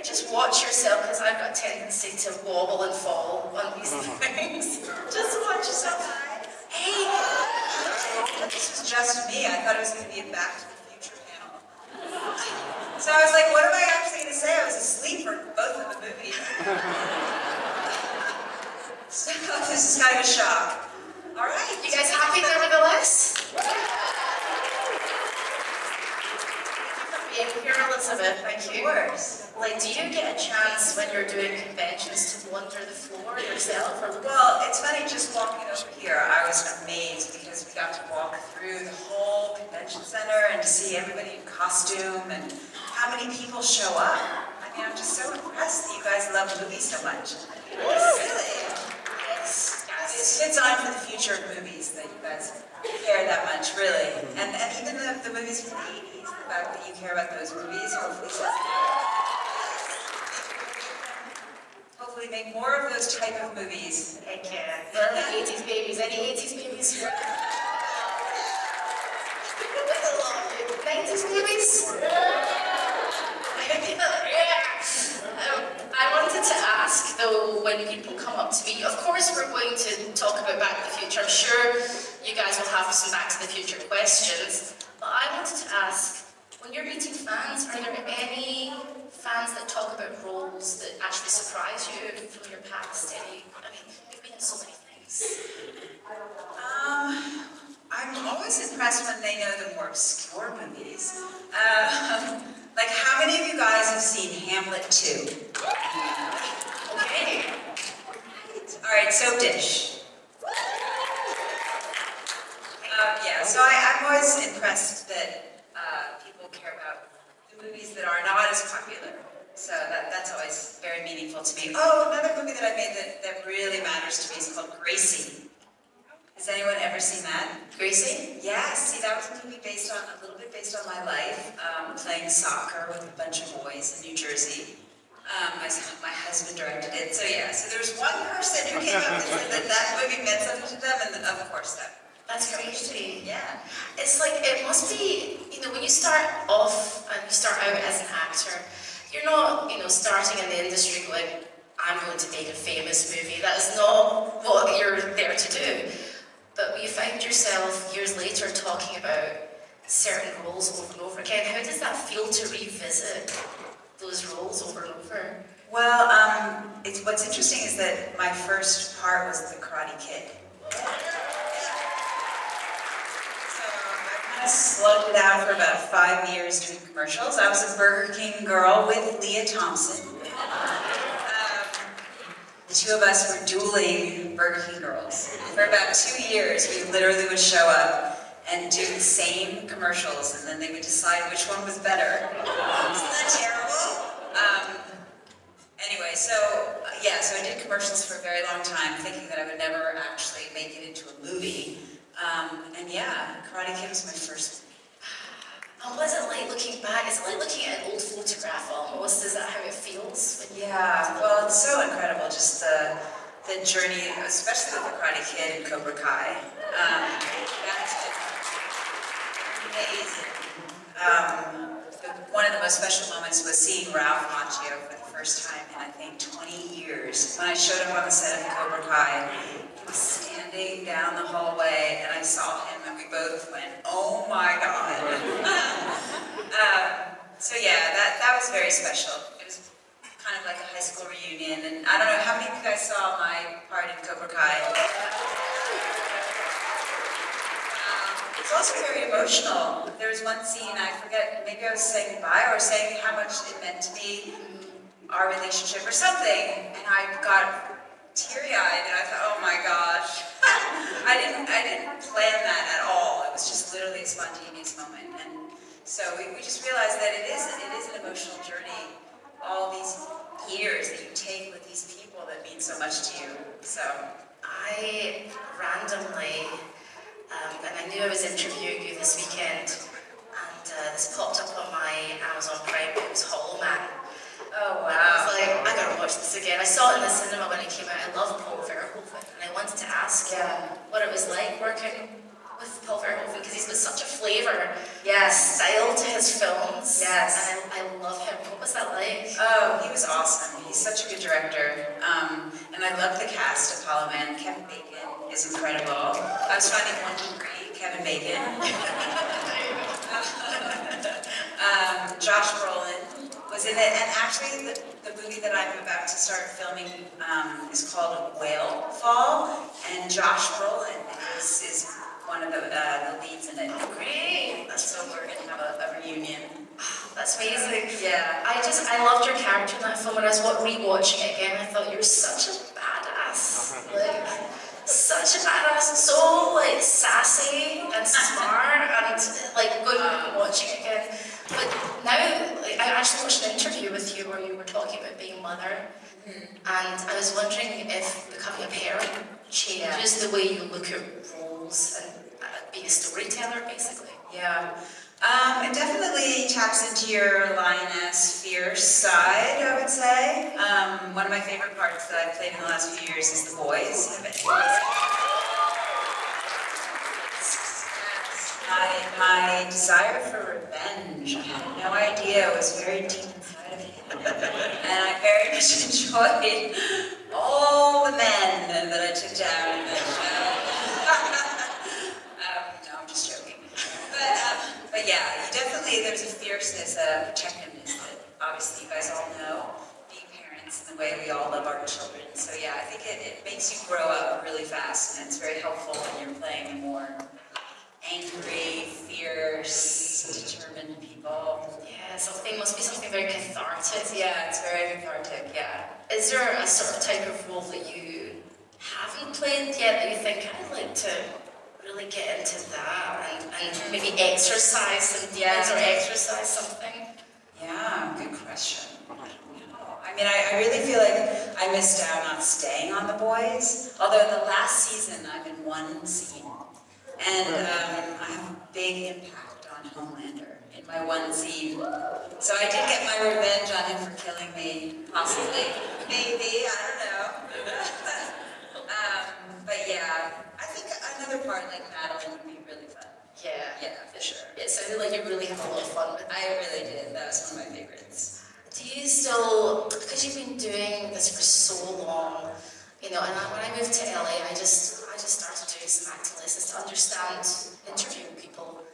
just watch yourself, because I've got a tendency to wobble and fall on these things. Just watch yourself. Hey! This was just me. I thought it was going to be a Back to the Future panel. So I was like, what am I actually going to say? I was asleep for both of the movies. So this is kind of a shock. All right. You guys happy nevertheless? Being here, Elisabeth, thank you. Of course. Like, do you get a chance when you're doing conventions to wander the floor yourself? Or Well, it's funny, just walking over here, I was amazed because we got to walk through the whole convention center and to see everybody in costume and how many people show up. I mean, I'm just so impressed that you guys love movies so much. Really? yes. It fits on for the future of movies that you guys care that much, really. And even the movies from the 80s, the fact that you care about those movies, hopefully make more of those type of movies. Heck yeah. Well, the 80s babies. Any 80s babies here? 90s babies? I wanted to ask, though, when people come up to me, of course we're going to talk about Back to the Future. I'm sure you guys will have some Back to the Future questions. But I wanted to ask, when you're meeting fans, are there any fans that talk about roles that actually surprise you from your past? I mean, you've been in so many things. I'm always impressed when they know the more obscure movies. Like, how many of you guys have seen Hamlet 2? Okay. All right, Soap Dish. Yeah, so I'm always impressed that people care about the movies that are not as popular. So that's always very meaningful to me. Oh, another movie that I made that really matters to me is called Gracie. Has anyone ever seen that? Gracie? Yes, see, that was a movie a little bit based on my life, playing soccer with a bunch of boys in New Jersey. My husband directed it, so yeah. So there was one person who came up and said that movie meant something to them, and of course that. That's crazy. Yeah. It's like, it must be, when you start off and you start out as an actor, you're not, starting in the industry going, I'm going to make a famous movie. That is not what you're there to do. But you find yourself years later talking about certain roles over and over again. How does that feel to revisit those roles over and over? Well, what's interesting is that my first part was the Karate Kid. So I kind of slugged it out for about 5 years doing commercials. I was a Burger King girl with Leah Thompson. The two of us were dueling Burger King girls. For about 2 years, we literally would show up and do the same commercials, and then they would decide which one was better. Isn't that terrible? Anyway, so I did commercials for a very long time, thinking that I would never actually make it into a movie. And yeah, Karate Kid was my first. And what is it like looking back? Is it like looking at an old photograph almost? Is that how it feels? Yeah, well, it's so incredible, just the journey, especially with the Karate Kid and Cobra Kai. That's amazing. One of the most special moments was seeing Ralph Macchio for the first time in, I think, 20 years. When I showed up on the set of Cobra Kai, he was standing down the hallway, and I saw him, and we both went, oh my God. So yeah, that was very special. It was kind of like a high school reunion, and I don't know, how many of you guys saw my part in Cobra Kai? It's also very emotional. There was one scene, I forget, maybe I was saying goodbye or saying how much it meant to me, our relationship or something, and I got teary-eyed and I thought, oh my gosh. I didn't plan that at all. It was just literally a spontaneous moment. And so we just realized that it is an emotional journey, all these years that you take with these people that mean so much to you. So I randomly, and I knew I was interviewing you this weekend, and this popped up on my Amazon Prime. It was Hollow Man. Oh wow. I was like, I gotta watch this again. I saw it in the cinema when it came out. I love Paul Verhoeven, and I wanted to ask what it was like working with Paul Verhoeven, because he's got such a flavour, style to his films. Yes. And I love him. What was that like? Oh, he was awesome. He's such a good director. And I love the cast. Apollo Man, Kevin Bacon is incredible. I was finding one degree, Kevin Bacon. Josh Brolin was in it, and actually the movie that I'm about to start filming is called Whale Fall, and Josh Brolin is one of the leads in it. Oh, great. So we're going to have a reunion. That's amazing. Yeah. I loved your character in that film. When I was rewatching it again, I thought you were such a badass. Like, such a badass. So, like, sassy and smart and, like, good watching it again. But now, like, I actually watched an interview with you where you were talking about being a mother. And I was wondering if becoming a parent changes the way you look at roles and being a storyteller, basically. Yeah. It definitely taps into your lioness, fierce side, I would say. One of my favorite parts that I've played in the last few years is The Boys. My desire for revenge, I had no idea, was very deep inside of me. And I very much enjoyed all the men that I took down in that show. No, I'm just joking. But yeah, there's a fierceness, a protectiveness that obviously you guys all know, being parents and the way we all love our children. So yeah, I think it makes you grow up really fast, and it's very helpful when you're playing more angry, fierce, determined people. Yeah, something must be something very cathartic. Yeah, it's very cathartic, yeah. Is there a sort of type of role that you haven't played yet that you think I'd like to really get into that and maybe exercise some demons or exercise something? Yeah, good question. I mean, I really feel like I missed out on staying on The Boys. Although in the last season, I'm in one scene. And I have a big impact on Homelander in my one scene. So I did get my revenge on him for killing me, possibly. Maybe, I don't know. But yeah, I think another part like Madeline would be really fun. Yeah, for sure. It sounded like you really had a lot of fun with it. I really did. That was one of my favorites. Do you still, because you've been doing this for so long, you know, and when I moved to LA, I just started doing some acting lessons to understand interviewing people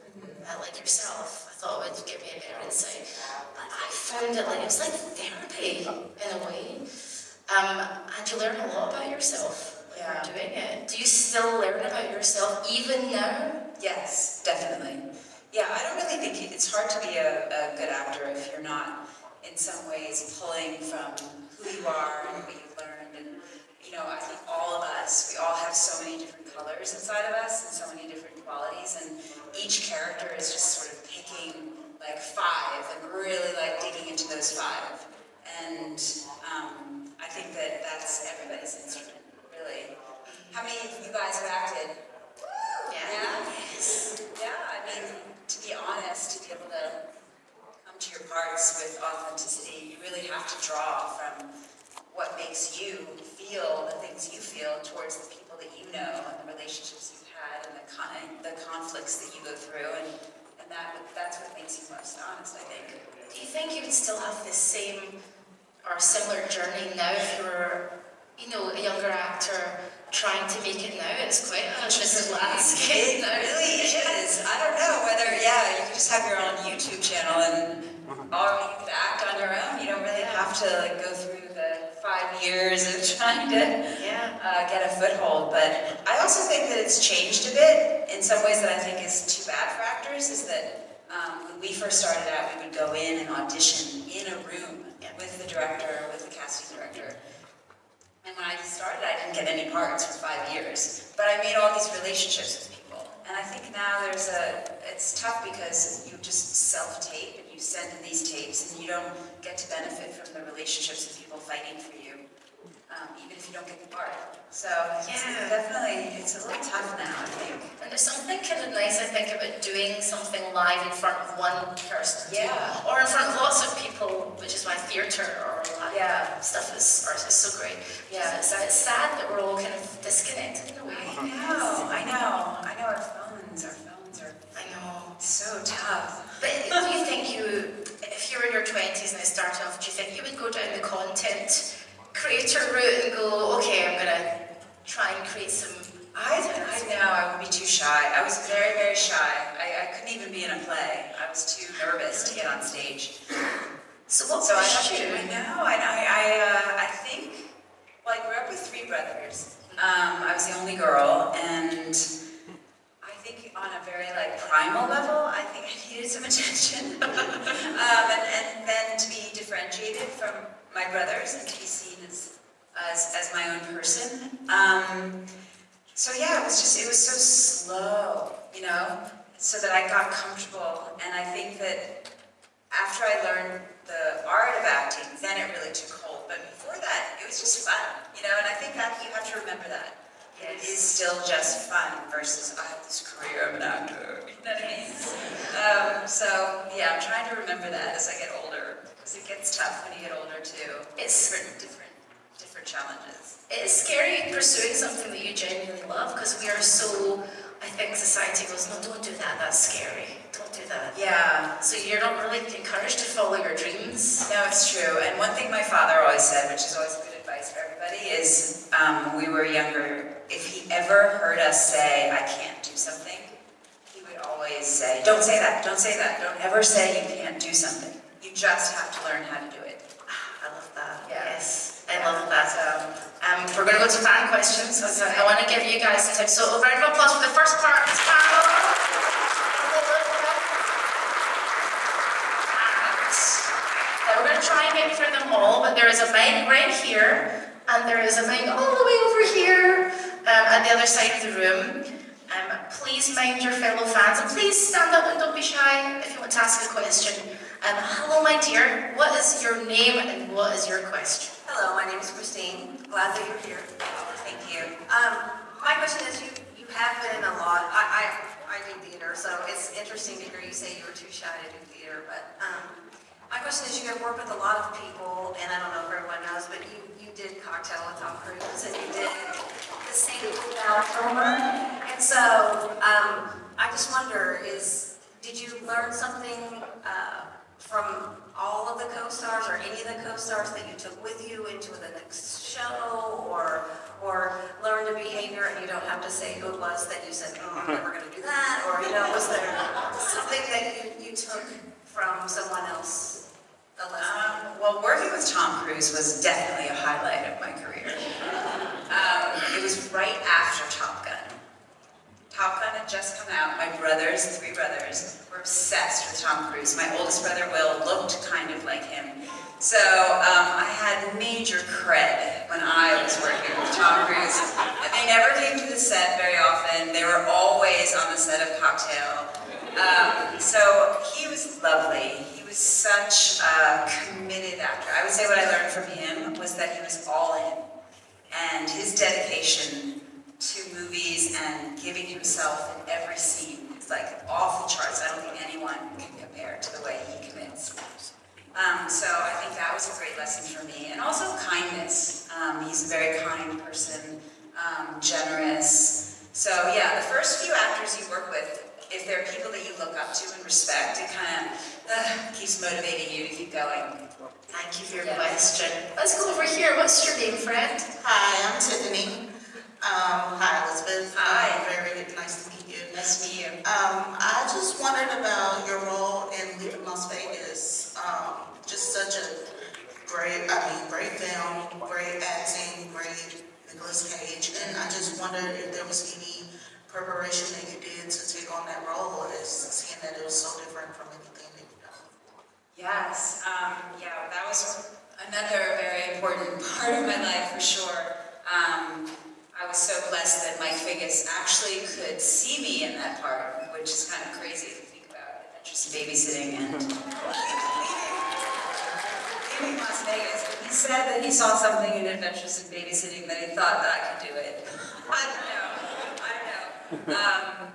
like yourself. I thought it would give me a better insight. But I found it like, it was like therapy in a way. And you learn a lot about yourself when you're doing it. Do you still learn about yourself even now? Yes, definitely. Yeah, I don't really think it's hard to be a good actor if you're not in some ways pulling from who you are and what you've learned. And you know, I think all of us, we all have so many different colors inside of us and so many different qualities, and each character is just sort of picking like 5 and really like digging into those 5. And I think that that's everybody's instrument, really. How many of you guys have acted? Yeah? Yes. Yeah, I mean, to be honest, to be able to come to your parts with authenticity, you really have to draw from what makes you feel the things you feel towards the people that you know and the relationships you've had and the conflicts that you go through, and that's what makes you most honest, I think. Do you think you would still have the same or similar journey now if you were, you know, a younger actor trying to make it now? It's quite an interesting landscape. It really is. I don't know whether, you could just have your own YouTube channel and or you could act on your own. You don't really have to like go through the 5 years of trying to get a foothold. But I also think that it's changed a bit in some ways that I think is too bad for actors, is that when we first started out, we would go in and audition in a room with the director, with the casting director. And when I started, I didn't get any parts for 5 years, but I made all these relationships with people. And I think now it's tough because you just self-tape and you send in these tapes and you don't get to benefit from the relationships of people fighting for you, even if you don't get the part. So it's a little tough now, I think. And there's something kind of nice, I think, about doing something live in front of one person. Yeah. Or in front of lots of people, which is why theatre or live stuff is so great. Yeah. It's sad that we're all kind of disconnected in a way. I know. Our phones are I know. so tough. But do you think if you're in your 20s 20s and I started off, do you think you would go down the content creator route and go, okay, I'm gonna try and create some... I know, I would be too shy. I was very, very shy. I couldn't even be in a play. I was too nervous to get on stage. So what So pushed you? I think, well, I grew up with 3 brothers. I was the only girl, and I think on a very like primal level, I think I needed some attention. and then to be differentiated from my brothers and to be seen as my own person. So yeah, it was so slow, you know, so that I got comfortable. And I think that after I learned the art of acting, then it really took hold. But before that, it was just fun, you know, and I think that you have to remember that. It is still just fun versus I have this career, I'm an actor, you know what I mean? So yeah, I'm trying to remember that as I get older, because it gets tough when you get older too. It's different challenges. It's scary pursuing something that you genuinely love, because we are so, I think society goes, no, don't do that, that's scary. Don't do that. Yeah. So you're not really encouraged to follow your dreams? No, it's true. And one thing my father always said, which is always good advice for everybody, is when we were younger, if he ever heard us say, I can't do something, he would always say, don't say that, don't say that, don't ever say you can't do something. You just have to learn how to do it. I love that. Yeah. Yes, I love that. We're going to go to fan questions. I want to give you guys some tips. So a round of applause for the first part of this panel. Now we're going to try and get through them all, but there is a mic right here, and there is a mic all the way over here at the other side of the room. Please mind your fellow fans, and please stand up and don't be shy if you want to ask a question. Hello, my dear. What is your name and what is your question? Hello, my name is Christine. Glad that you're here. Thank you. My question is, you have been in a lot. I do theater, so it's interesting to hear you say you were too shy to do theater. But my question is, you have worked with a lot of people, and I don't know if everyone knows, but you did Cocktail with Tom Cruise, and you did The Saint Without Homer. And so I just wonder, did you learn something from all of the co-stars or any of the co-stars that you took with you into the next show, or learned a behavior and you don't have to say who it was that you said, oh, I'm never going to do that, or, you know, was there something that you took from someone else, a lesson? Well, working with Tom Cruise was definitely a highlight of my career. It was right after Top Gun. Top Gun had just come out. My brothers, 3 brothers, were obsessed with Tom Cruise. My oldest brother, Will, looked kind of like him. So I had major cred when I was working with Tom Cruise. And they never came to the set very often. They were always on the set of Cocktail. So he was lovely. He was such a committed actor. I would say what I learned from him was that he was all in. And his dedication to movies and giving himself in every scene is like off the charts. I don't think anyone can compare to the way he commits. So I think that was a great lesson for me. And also kindness. He's a very kind person, generous. So yeah, the first few actors you work with, if there are people that you look up to and respect, it kind of keeps motivating you to keep going. Thank you for your question. Let's go over here. What's your name, friend? Hi, I'm Tiffany. Hi, Elisabeth. Hi. Very nice to meet you. Nice to meet you. I just wondered about your role in Leaving Las Vegas. Just such a great film, great acting, great Nicolas Cage, and I just wondered if there was any preparation that you did to take on that role, as seeing that it was so different from anything that you've done. Yes, yeah, that was another very important part of my life for sure. I was so blessed that Mike Figgis actually could see me in that part, which is kind of crazy if you think about Adventures in Babysitting and leaving Las Vegas. But he said that he saw something in Adventures in Babysitting that he thought that I could do it. I don't know.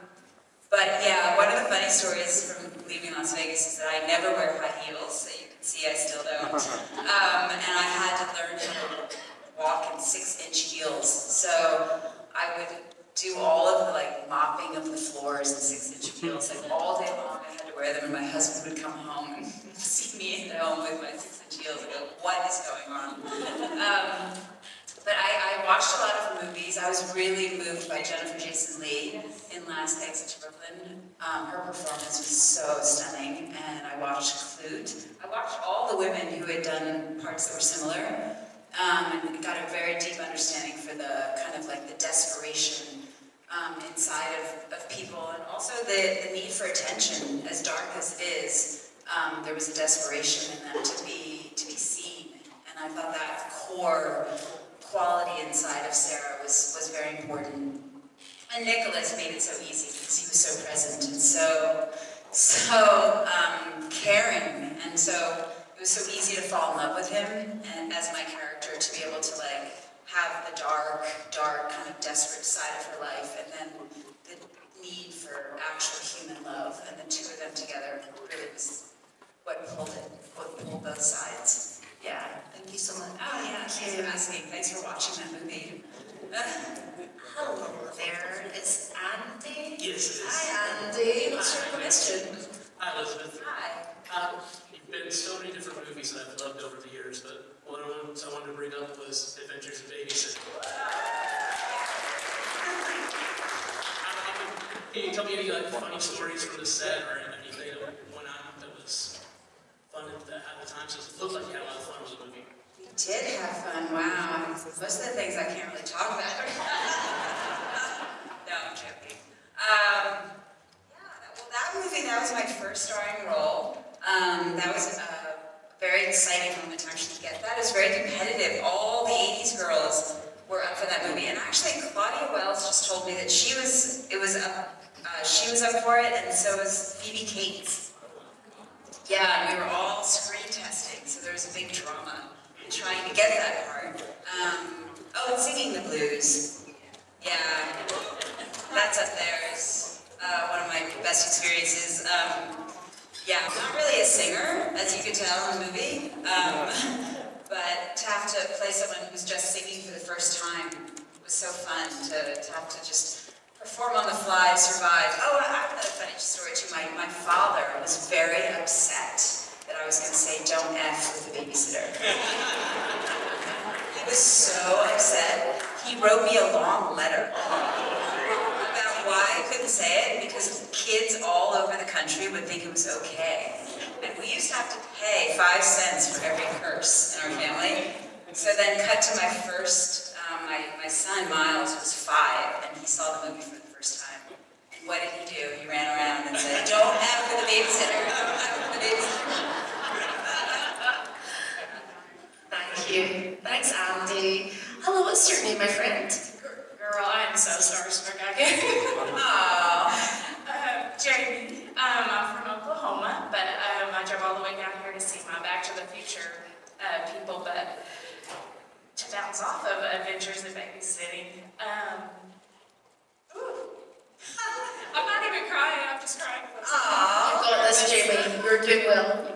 But yeah, one of the funny stories from leaving Las Vegas is that I never wear high heels, so you can see I still don't. And I had to learn to walk in 6-inch heels. So I would do all of the mopping of the floors in 6-inch heels all day long. I had to wear them, and my husband would come home and see me at home home with my 6-inch heels and go, what is going on? But I watched a lot of movies. I was really moved by Jennifer Jason Leigh in Last Exit to Brooklyn. Her performance was so stunning, and I watched Clute. I watched all the women who had done parts that were similar, and got a very deep understanding for the kind of like the desperation inside of people, and also the need for attention. As dark as it is, there was a desperation in them to be seen, and I thought that core quality inside of Sarah was very important. And Nicholas made it so easy because he was so present and so caring, and so it was so easy to fall in love with him and as my character, to be able to like have the dark kind of desperate side of her life, and then the need for actual human love, and the two of them together really was what pulled both sides. Yeah. Thank you so much. Oh yeah, thanks for asking. Thanks for watching that movie. Hello there, it's Andy. Yes, it is. Hi Andy, what's your question? Hi, Elizabeth. Hi. You've been in so many different movies that I've loved over the years, but one of the ones I wanted to bring up was Adventures in Babysitting. Can you tell me any like funny stories from the set or anything that went on that was fun at the time? So it looked like you had a lot of fun with the movie. We did have fun. Wow. Most of the things I can't really talk about. No, I'm joking. That movie, that was my first starring role. That was a very exciting moment to actually get that. It was very competitive. All the 80s girls were up for that movie. And actually, Claudia Wells just told me that she was up for it, and so was Phoebe Cates. Yeah, and we were all screen testing, so there was a big drama in trying to get that part. And Singing the Blues. Yeah, that's up there. It's one of my best experiences. Yeah, I'm not really a singer, as you could tell in the movie, but to have to play someone who was just singing for the first time was so fun to have to just perform on the fly, survive. Oh, I have another funny story too. My father was very upset that I was going to say don't F with the babysitter. He was so upset. He wrote me a long letter about why I couldn't say it, because kids all over the country would think it was okay. And we used to have to pay 5 cents for every curse in our family. So then cut to my first, my son Miles was 5, and he saw the movie for the first time. And what did he do? He ran around and said, don't F with the babysitter, don't F with the babysitter. Thank you. Thanks, Andy. Hello, what's your name, my friend? Girl, I am so starstruck. Jamie. I'm from Oklahoma, but I drove all the way down here to see my Back to the Future people, but to bounce off of Adventures in Babysitting. I'm not even crying, I'm just crying. You got this, Jamie. You're doing well.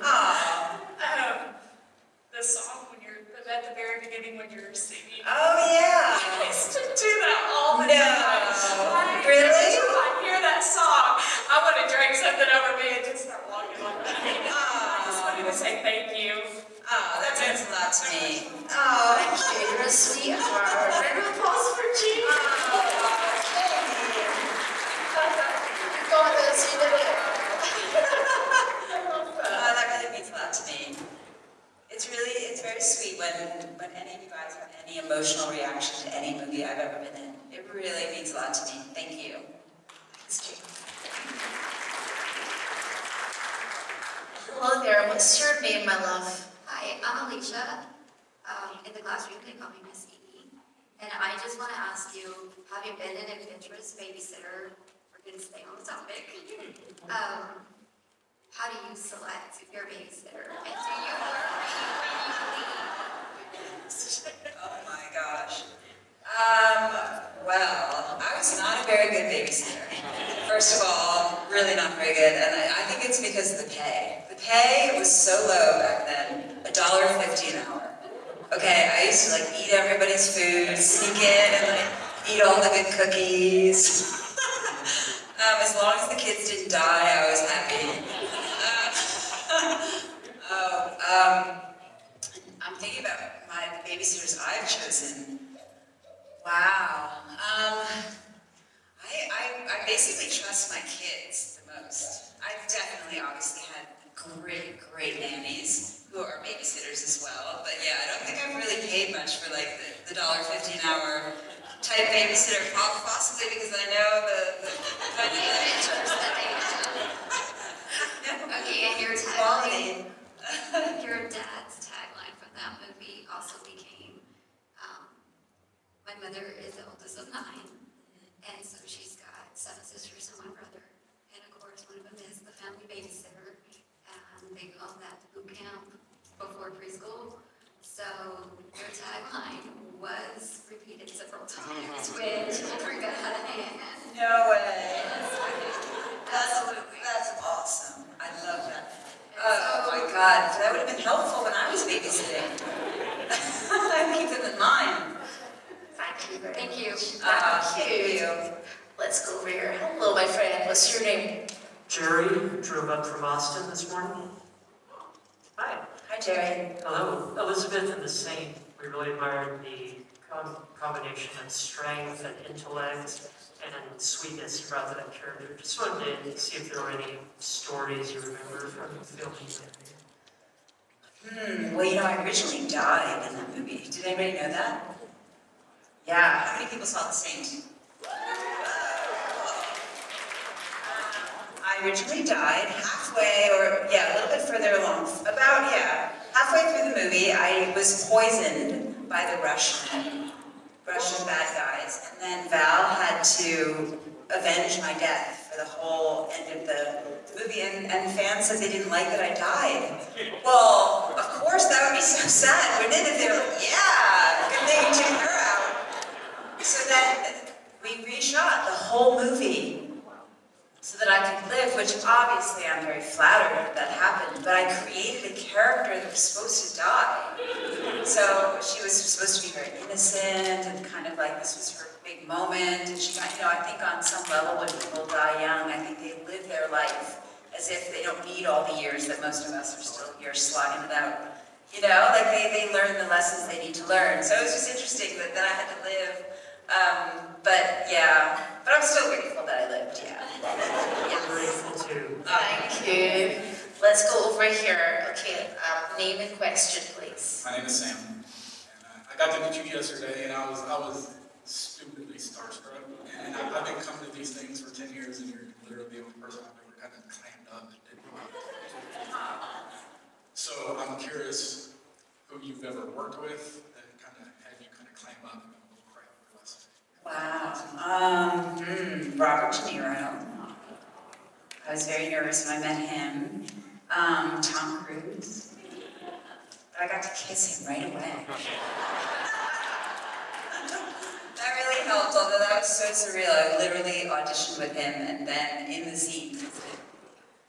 The song when you're at the very beginning when you're singing. Oh yeah. I used to do that all the No. time. Really? Every time I hear that song, I want to drink something over me and just start walking like that. I just wanted to say thank you. Oh, that means a lot to me. Thank you. You're a sweetheart. Round of applause for Jamie. You got this. You did it. That really means a lot to me. It's very sweet when any of you guys have any emotional reaction to any movie I've ever been in. It really means a lot to me. Thank you. Thanks, Jamie. Hello there. What's your name, my love? Hi, I'm Alicia. In the classroom, they call me Miss E. And I just want to ask you, having been an adventurous babysitter, we're going to stay on the topic, how do you select your babysitter? And do you work when you leave? Oh my gosh. Well, I was not a very good babysitter. First of all, really not very good, and I think it's because of the pay. The pay was so low back then, $1.50 an hour. Okay, I used to like eat everybody's food, sneak in and like eat all the good cookies. As long as the kids didn't die, I was happy. I'm thinking about the babysitters I've chosen. Wow. I basically trust my kids the most. I've definitely obviously had great nannies who are babysitters as well. But yeah, I don't think I've really paid much for like the $1.50 an hour type babysitter, possibly because I know the Okay, and your quality. tagline, your dad's tagline from that movie also became, my mother is the oldest of 9, and so she's got 7 sisters and 1 brother, and of course one of them is the family babysitter, and they call that boot camp before preschool. So your tagline was repeated several times when children got out of hand. No way. Absolutely. That's awesome. I love that. Oh my God, that would have been helpful when I was babysitting. I keep them in mind. Thank you very Thank you. Thank you. Let's go over here. Hello, my friend. What's your name? Jerry drove up from Austin this morning. Hi. Hi, Jerry. Hello. Elisabeth and the Saint. We really admired the combination of strength and intellect and sweetness you brought to that character. Just wanted to see if there were any stories you remember from filming that. Well, you know, I originally died in that movie. Did anybody know that? Yeah. How many people saw The Saint? I originally died halfway, or yeah, a little bit further along. About, yeah, halfway through the movie, I was poisoned by the Russian bad guys. And then Val had to avenge my death for the whole end of the movie. And fans said they didn't like that I died. Well, of course, that would be so sad, wouldn't it? If they were like, yeah, good thing you took her out. So then we reshot the whole movie so that I could live, which obviously I'm very flattered that happened, but I created a character that was supposed to die. So she was supposed to be very innocent and kind of like this was her big moment. And she got, you know, I think on some level when people die young, I think they live their life as if they don't need all the years that most of us are still here slogging it out. You know, like they learn the lessons they need to learn. So it was just interesting that then I had to live. But yeah, but I'm still grateful that I lived, yeah. Yes. Grateful too. Thank you. Let's go over here. Okay, name and question, please. My name is Sam, and I got to meet you yesterday, and I was stupidly starstruck. And I've been coming to these things for 10 years, and you're literally the only person I've ever kind of clammed up and didn't know. So I'm curious who you've ever worked with that kind of had you kind of clam up and go, oh crap, who was it? Wow. Robert De Niro. I was very nervous when I met him. Tom Cruise. But I got to kiss him right away. That really helped, although that was so surreal. I literally auditioned with him and then in the scene.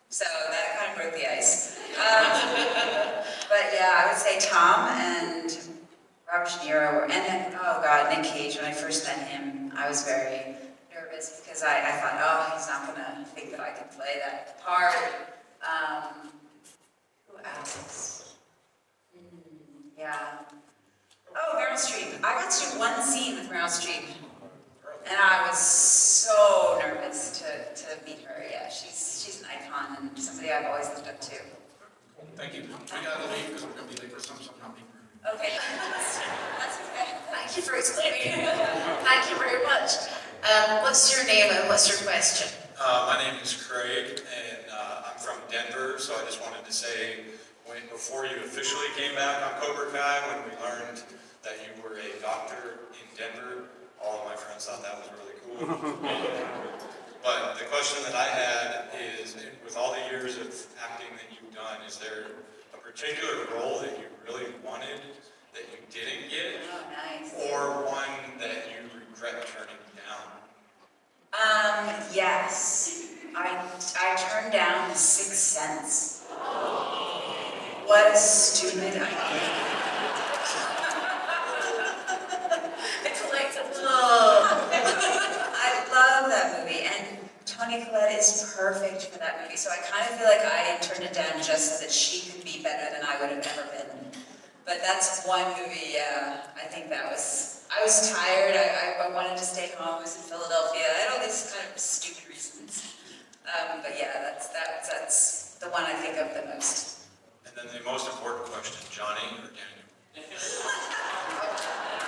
So that kind of broke the ice. But yeah, I would say Tom and Robert De Niro, and then, oh God, Nick Cage. When I first met him, I was very nervous because I thought, oh, he's not gonna think that I can play that part. Who else? Yeah. Oh, Meryl Streep. I got to do one scene with Meryl Streep, and I was so nervous to meet her. Yeah, she's an icon and somebody I've always looked up to. Thank you. We gotta leave because we're gonna be late for something not being rude. Okay, that's okay. Thank you for explaining. Thank you very much. What's your name and what's your question? My name is Craig, and I'm from Denver, so I just wanted to say, before you officially came back on Cobra Kai, when we learned that you were a doctor in Denver, all of my friends thought that was really cool. But the question that I had is, with all the years of acting that you've done, is there a particular role that you really wanted that you didn't get, Oh, nice. or one that you regret turning down? Yes. I turned down The Sixth Sense. What a stupid idea. The collective love. I love that movie, and Toni Collette is perfect for that movie, so I kind of feel like I turned it down just so that she could be better than I would have ever been. But that's one movie, I think that was, I was tired, I wanted to stay home, I was in Philadelphia, I had all these kind of stupid reasons. But yeah, that's the one I think of the most. And then the most important question, Johnny or Daniel?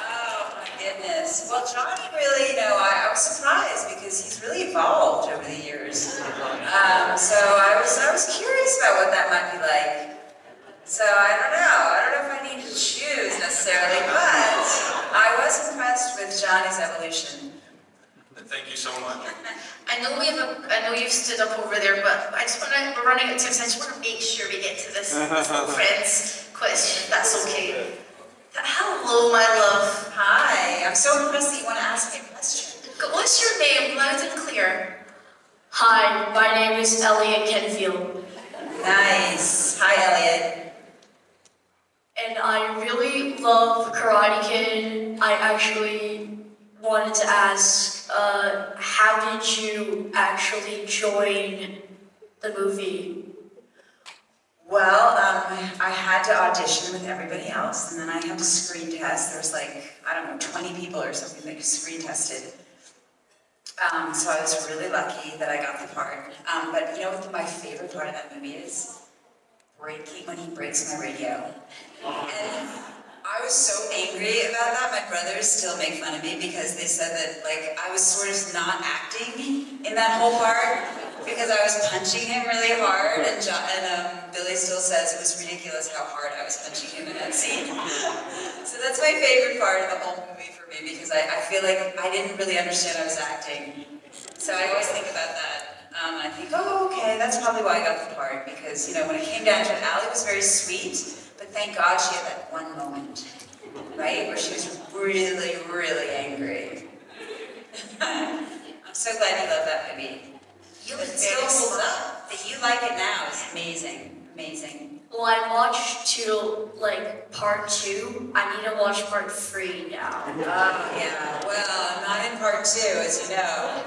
Oh my goodness. Well, Johnny really, I was surprised because he's really evolved over the years. So I was curious about what that might be like. So I don't know if I need to choose necessarily, but I was impressed with Johnny's evolution. Thank you so much. I know you've stood up over there, but we're running out of time, so I just want to make sure we get to this little friend's question, if that's okay. Hello, my love. Hi, I'm so impressed that you want to ask me a question. What's your name, loud and clear? Hi, my name is Elliot Kenfield. Nice. Hi, Elliot. And I really love Karate Kid. I actually wanted to ask, how did you actually join the movie? Well, I had to audition with everybody else, and then I had to screen test. There was like, 20 people or something that screen tested. So I was really lucky that I got the part. But you know what my favorite part of that movie is? When he breaks my radio. And I was so angry about that. My brothers still make fun of me because they said that I was sort of not acting in that whole part because I was punching him really hard, and Billy still says it was ridiculous how hard I was punching him in that scene. So that's my favorite part of the whole movie for me because I feel like I didn't really understand I was acting. So I always think about that. I think, oh, okay, that's probably why I got the part, because, when it came down to it, Allie was very sweet, but thank God she had that one moment, right, where she was really, really angry. I'm so glad you love that movie. It still holds up. That you like it now is amazing, amazing. Well, I watched part 2. I need to watch part 3 now. Oh, yeah, well, I'm not in part 2, as you know,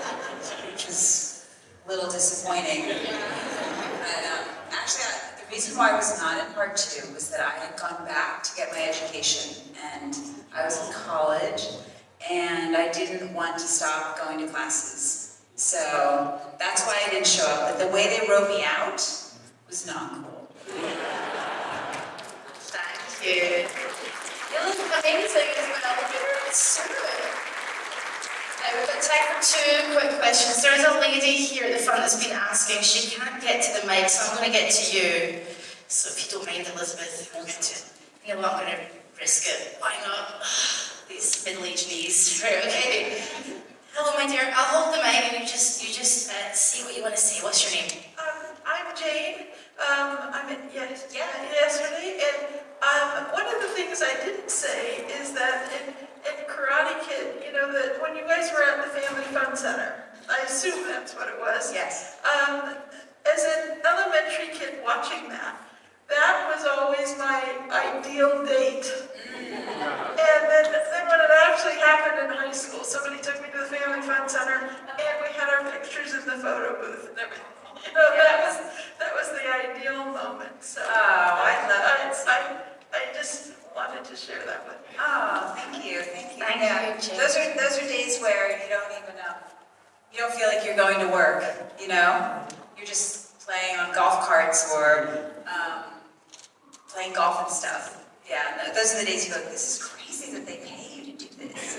which was a little disappointing. But actually, the reason why I was not in part 2 was that I had gone back to get my education, and I was in college, and I didn't want to stop going to classes. So that's why I didn't show up. But the way they wrote me out was not cool. Thank you. You look amazing as well. You're so good. Now we've got time for 2 quick questions. There's a lady here at the front that's been asking. She can't get to the mic, so I'm going to get to you. So if you don't mind, Elizabeth, I'm not going to risk it. Why not? These middle-aged knees. Right, okay. Hello, my dear. I'll hold the mic and you just say what you want to say. What's your name? I'm Jane. Yesterday, and one of the things I didn't say is that in Karate Kid, that when you guys were at the Family Fun Center, I assume that's what it was. Yes. As an elementary kid watching that was always my ideal date. And then when it actually happened in high school, somebody took me to the Family Fun Center, and we had our pictures in the photo booth and everything. That was the ideal moment. So I love it. I just wanted to share that with you. Oh, thank you. Thank you, Jane. Those are days where you don't feel like you're going to work, You're just playing on golf carts or playing golf and stuff. Yeah, no, those are the days you go, this is crazy that they pay you to do this,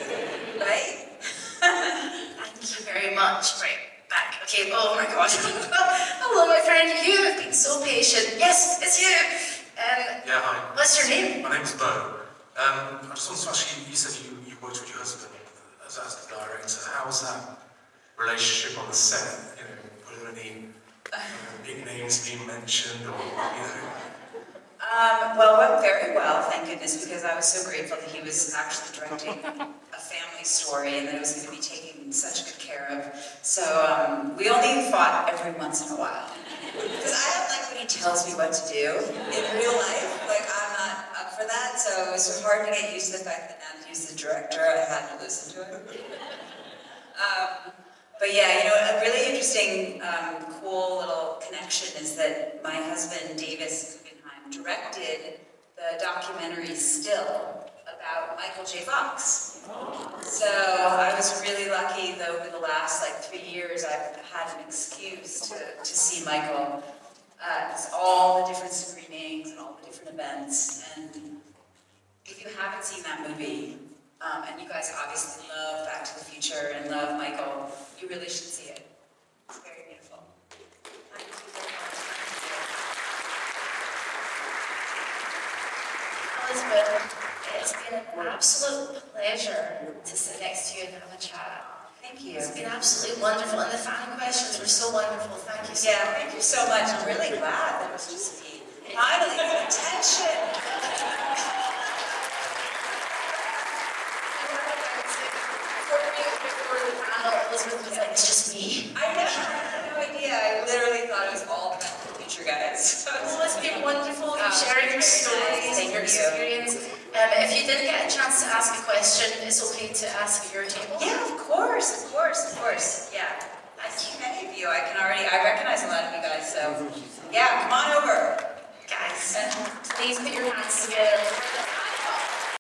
right? Thank you very much. Right, back. Okay, oh my gosh. Hello, my friend. You have been so patient. Yes, it's you. Yeah, hi. What's your name? My name's Bo. I just wanted to ask you, you said you worked with your husband as the director. How was that relationship on the set? Were there any big names being mentioned or, Well, it went very well, thank goodness, because I was so grateful that he was actually directing a family story and that it was going to be taken such good care of. So we only fought every once in a while. Because I don't like when he tells me what to do in real life. I'm not up for that, so it was hard to get used to the fact that now that he's the director, I had to listen to him. But yeah, you know, a really interesting, cool little connection is that my husband, Davis Guggenheim, directed the documentary Still about Michael J. Fox. So I was really lucky that over the last 3 years I've had an excuse to see Michael at all the different screenings and all the different events. And if you haven't seen that movie, and you guys obviously love Back to the Future and love Michael, you really should see it. It's very beautiful. Thank you very much. Elisabeth, it's been an absolute pleasure to sit next to you and have a chat. Thank you. It's been absolutely wonderful, and the fan questions were so wonderful. Thank you so much. Yeah, thank you so much. I'm really glad that was just me. Finally, attention. Before the panel, Elisabeth was like, it's just me. I know, I had no idea. I literally thought it was all Back to the Future guys. Oh, it's been wonderful. You've shared your stories and your experience. If you didn't get a chance to ask a question, it's okay to ask at your table. Yeah, of course. Yeah. I've seen many of you. I recognize a lot of you guys, so yeah, come on over. Guys, please put your hands together